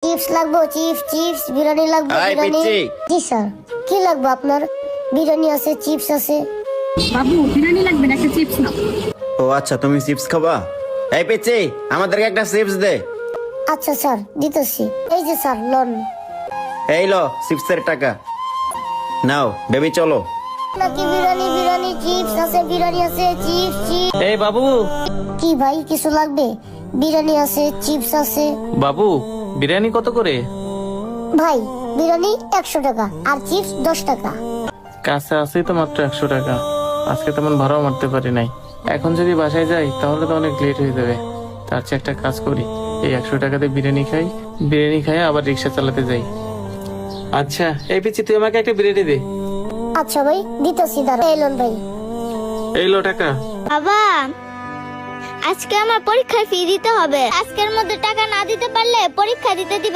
Chips লাগবে, chips biryani লাগবে, এই বিরিয়ানি। পিচ্চি। জি স্যার, কি লাগবে আপনার? বিরিয়ানি আছে, চিপস আছে। বাবু বিরিয়ানি লাগবে না, একটা চিপস নাও। ও আচ্ছা, তুমি চিপস খাবা? এই পিচ্চি, আমাদেরকে একটা চিপস দে। আচ্ছা স্যার, দিতেছি। এই যে স্যার, লোন। এই লো চিপসের টাকা নাও, বেবি চলো। নাকি বিরিয়ানি চিপস আছে, বিরিয়ানি আছে, চিপস। এই বাবু, কি ভাই, কিছু লাগবে? বিরিয়ানি আছে, চিপস আছে। বাবু বিরিয়ানি কত করে? ভাই, বিরিয়ানি 100 টাকা আর চিপস 10 টাকা। কাছে আছেই তো মাত্র 100 টাকা। আজকে তেমন ভাড়াও মারতে পারি নাই। এখন যদি বাসায় যাই তাহলে তো অনেক লেট হয়ে যাবে। তার চেয়ে একটা কাজ করি, এই 100 টাকাতে বিরিয়ানি খাই আবার রিক্সা চালাতে যাই। আচ্ছা এই পিচ্ছি, তুই আমাকে একটা বিরিয়ানি দে। আচ্ছা ভাই, দিতেছি, দাঁড়া। এই লোন ভাই। এই লো টাকা। বাবা, আজকে আমার পরীক্ষায় ফি দিতে হবে। আজকের মধ্যে টাকা না দিতে পারলে পরীক্ষা দিতে দিবে